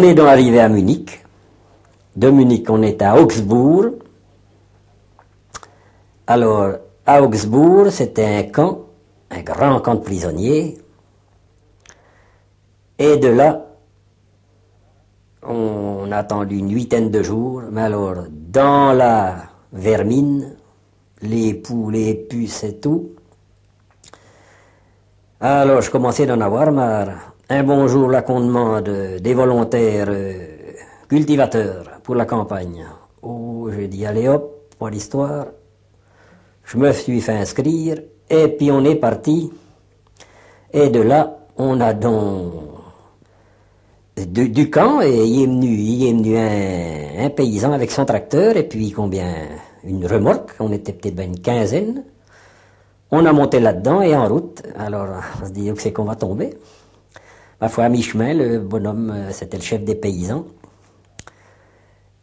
est donc arrivé à Munich. De Munich, on est à Augsbourg. Alors, à Augsbourg, c'était un camp, un grand camp de prisonniers. Et de là, on a attendu une huitaine de jours. Mais alors, dans la vermine, les poux, les puces et tout. Alors, je commençais d'en avoir marre. Un bon jour, là, qu'on demande des volontaires cultivateurs pour la campagne. Oh, j'ai dit, allez hop, pour l'histoire. Je me suis fait inscrire, et puis on est parti. Et de là, on a donc du camp, et il est venu un paysan avec son tracteur, et puis une remorque, on était peut-être ben une quinzaine. On a monté là-dedans, et en route, alors on se dit, où c'est qu'on va tomber? Ma foi, à mi-chemin, le bonhomme, c'était le chef des paysans.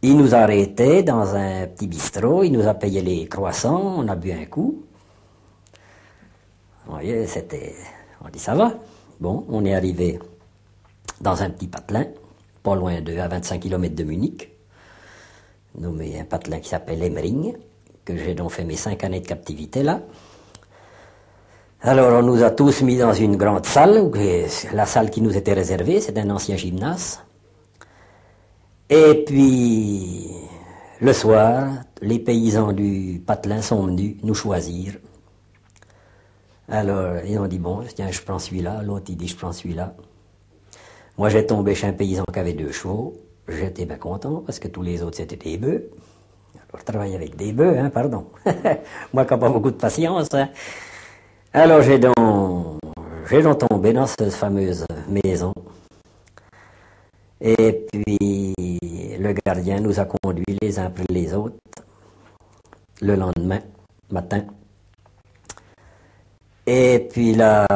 Il nous a arrêtés dans un petit bistrot, il nous a payé les croissants, on a bu un coup. Vous voyez, on dit ça va. Bon, on est arrivé dans un petit patelin, pas loin à 25 km de Munich, nommé un patelin qui s'appelle Emmering, que j'ai donc fait mes 5 années de captivité là. Alors on nous a tous mis dans une grande salle, la salle qui nous était réservée, c'est un ancien gymnase. Et puis, le soir, les paysans du patelin sont venus nous choisir. Alors, ils ont dit, bon, tiens, je prends celui-là. L'autre, il dit, je prends celui-là. Moi, j'ai tombé chez un paysan qui avait 2 chevaux. J'étais bien content, parce que tous les autres, c'était des bœufs. Alors, je travaillais avec des bœufs, hein, pardon. Moi, qui n'ai pas beaucoup de patience. Hein. Alors, j'ai donc tombé dans cette fameuse maison. Et puis, le gardien nous a conduits les uns après les autres le lendemain matin. Et puis là,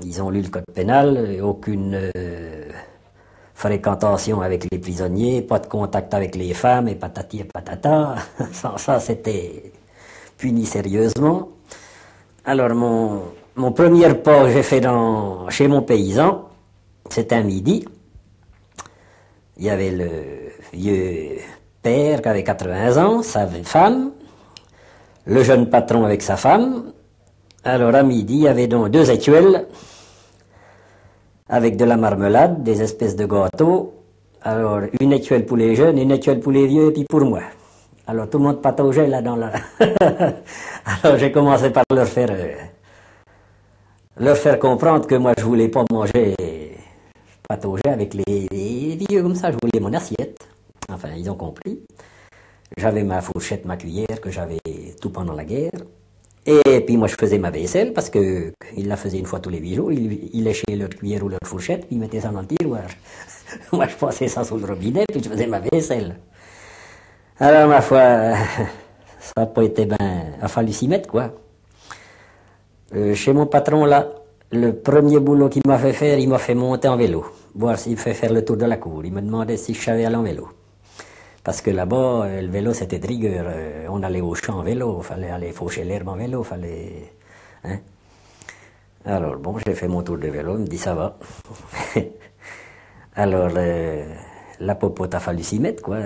ils ont lu le code pénal, aucune fréquentation avec les prisonniers, pas de contact avec les femmes, et patati et patata. Ça, c'était puni sérieusement. Alors, mon premier pas que j'ai fait chez mon paysan, c'était un midi. Il y avait le vieux père qui avait 80 ans, sa femme, le jeune patron avec sa femme. Alors à midi, il y avait donc 2 écuelles avec de la marmelade, des espèces de gâteaux. Alors une écuelle pour les jeunes, une écuelle pour les vieux et puis pour moi. Alors tout le monde pataugeait là dans la... Alors j'ai commencé par leur faire comprendre que moi je voulais pas manger... patauger avec les vieux comme ça, je voulais mon assiette. Enfin, ils ont compris. J'avais ma fourchette, ma cuillère, que j'avais tout pendant la guerre. Et puis moi, je faisais ma vaisselle, parce que il la faisait une fois tous les 8 jours. Il léchait leur cuillère ou leur fourchette, puis il mettait ça dans le tiroir. Moi, je passais ça sous le robinet, puis je faisais ma vaisselle. Alors, ma foi, ça n'a pas été ben... Il a fallu s'y mettre, quoi. Chez mon patron, là, le premier boulot qu'il m'a fait faire, il m'a fait monter en vélo, voir s'il me fait faire le tour de la cour. Il me demandait si je savais aller en vélo. Parce que là-bas, le vélo, c'était de rigueur. On allait au champ en vélo, il fallait aller faucher l'herbe en vélo, fallait... Hein? Alors, bon, j'ai fait mon tour de vélo, il me dit, ça va. Alors, la popote a fallu s'y mettre, quoi.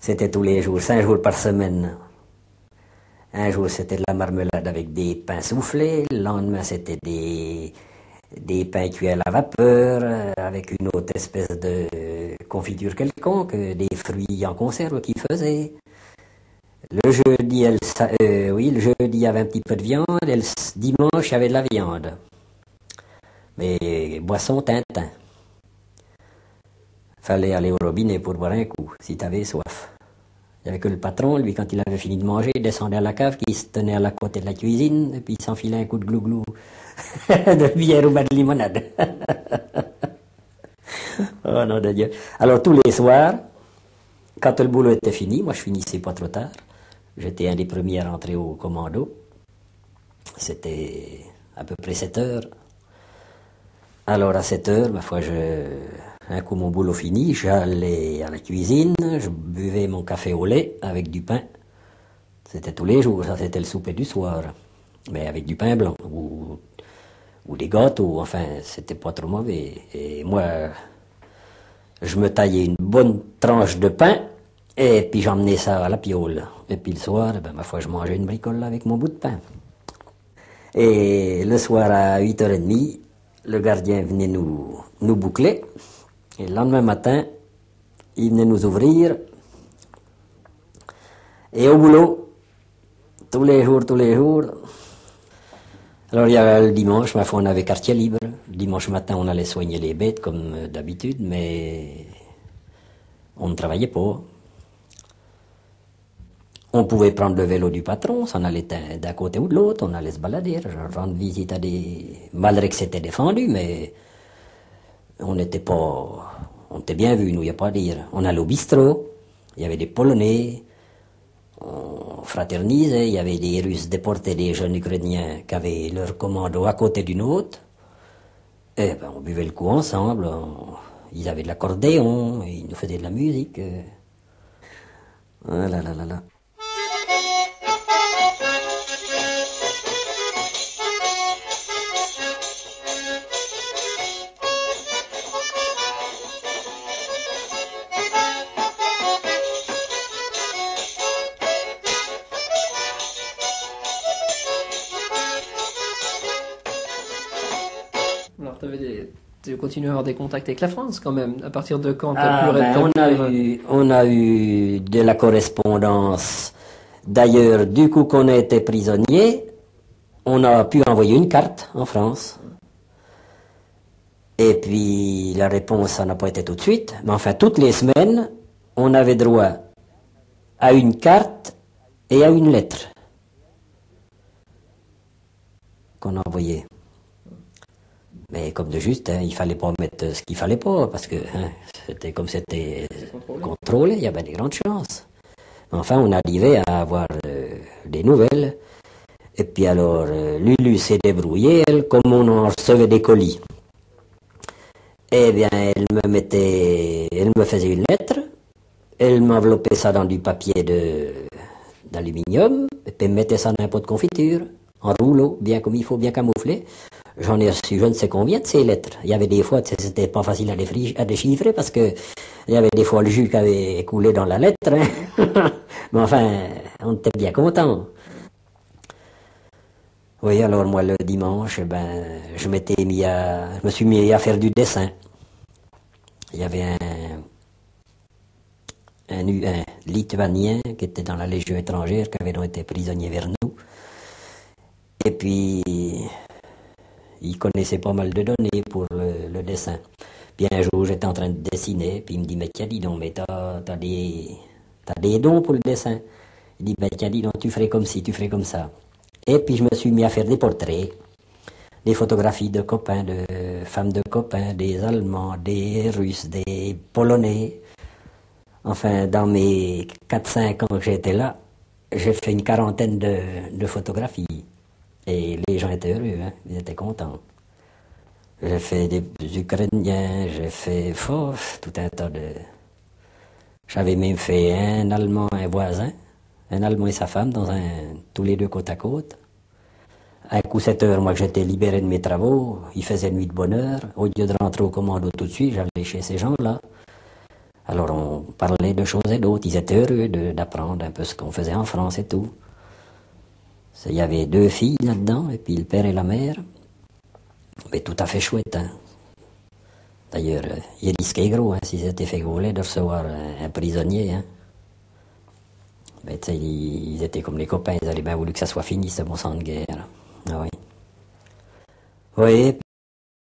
C'était tous les jours, 5 jours par semaine. Un jour, c'était de la marmelade avec des pains soufflés. Le lendemain, c'était des pains cuits à la vapeur, avec une autre espèce de confiture quelconque, des fruits en conserve qu'ils faisaient. Le jeudi, le jeudi, il y avait un petit peu de viande, et le dimanche, il y avait de la viande. Mais boisson, Tintin. Fallait aller au robinet pour boire un coup, si t'avais soif. Il n'y avait que le patron, lui, quand il avait fini de manger, il descendait à la cave, qui se tenait à la côté de la cuisine, et puis il s'enfilait un coup de glouglou de bière ou de limonade. Oh non de Dieu. Alors tous les soirs, quand le boulot était fini, moi je finissais pas trop tard, j'étais un des premiers à rentrer au commando, c'était à peu près 7 heures. Alors à 7 heures, ma foi, un coup mon boulot fini, j'allais à la cuisine, je buvais mon café au lait avec du pain. C'était tous les jours, ça c'était le souper du soir. Mais avec du pain blanc ou des gâteaux, enfin c'était pas trop mauvais. Et moi, je me taillais une bonne tranche de pain, et puis j'emmenais ça à la piole. Et puis le soir, ben, ma foi, je mangeais une bricole avec mon bout de pain. Et le soir à 8h30, le gardien venait nous boucler. Et le lendemain matin, il venait nous ouvrir. Et au boulot, tous les jours. Alors il y a le dimanche, ma foi, on avait quartier libre. Le dimanche matin, on allait soigner les bêtes comme d'habitude, mais on ne travaillait pas. On pouvait prendre le vélo du patron, s'en allait d'un côté ou de l'autre, on allait se balader, rendre visite à malgré que c'était défendu, mais on était bien vus, nous, il n'y a pas à dire. On allait au bistrot, il y avait des Polonais, on fraternisait, il y avait des Russes déportés, des jeunes Ukrainiens qui avaient leur commando à côté d'une autre. Et ben, on buvait le coup ensemble, ils avaient de l'accordéon, ils nous faisaient de la musique. Ah là là là là. Alors, tu continues à avoir des contacts avec la France quand même. À partir de quand tu as pu on a eu de la correspondance. D'ailleurs, du coup qu'on a été prisonnier, on a pu envoyer une carte en France. Et puis la réponse, ça n'a pas été tout de suite. Mais enfin, toutes les semaines, on avait droit à une carte et à une lettre qu'on envoyait. Mais comme de juste, hein, il fallait pas mettre ce qu'il fallait pas, parce que c'était comme c'était contrôlé, il y avait des grandes chances. Enfin, on arrivait à avoir des nouvelles. Et puis alors, Lulu s'est débrouillée, elle, comme on en recevait des colis. Eh bien, elle me faisait une lettre, elle m'enveloppait ça dans du papier d'aluminium, et puis elle mettait ça dans un pot de confiture, en rouleau, bien comme il faut, bien camouflé. J'en ai reçu je ne sais combien de ces lettres. Il y avait des fois, c'était pas facile à déchiffrer parce que il y avait des fois le jus qui avait coulé dans la lettre. Hein. Mais enfin, on était bien contents. Oui, alors moi le dimanche, ben, je me suis mis à faire du dessin. Il y avait un Lituanien qui était dans la Légion étrangère, qui avait donc été prisonnier vers nous. Et puis, il connaissait pas mal de données pour le dessin. Puis un jour, j'étais en train de dessiner, puis il me dit, mais tiens, dis donc, mais t'as des dons pour le dessin. Il dit, mais tiens, dis donc, tu ferais comme ci, tu ferais comme ça. Et puis je me suis mis à faire des portraits, des photographies de copains, de femmes de copains, des Allemands, des Russes, des Polonais. Enfin, dans mes 4-5 ans que j'étais là, j'ai fait une quarantaine de photographies. Et les gens étaient heureux, hein, ils étaient contents. J'ai fait des Ukrainiens, j'ai fait tout un tas de... J'avais même fait un Allemand, un voisin, un Allemand et sa femme, tous les deux côte à côte. À coup 7 heures, moi que j'étais libéré de mes travaux, il faisait nuit de bonne heure. Au lieu de rentrer au commando tout de suite, j'allais chez ces gens-là. Alors on parlait de choses et d'autres, ils étaient heureux d'apprendre un peu ce qu'on faisait en France et tout. Il y avait 2 filles là-dedans, et puis le père et la mère. Mais tout à fait chouette, hein. D'ailleurs, ils risquaient gros, hein, s'ils étaient fait gauler de recevoir un prisonnier, hein. Mais tu sais, ils étaient comme les copains, ils avaient bien voulu que ça soit fini, ce bon sang de guerre. Ah oui. Oui.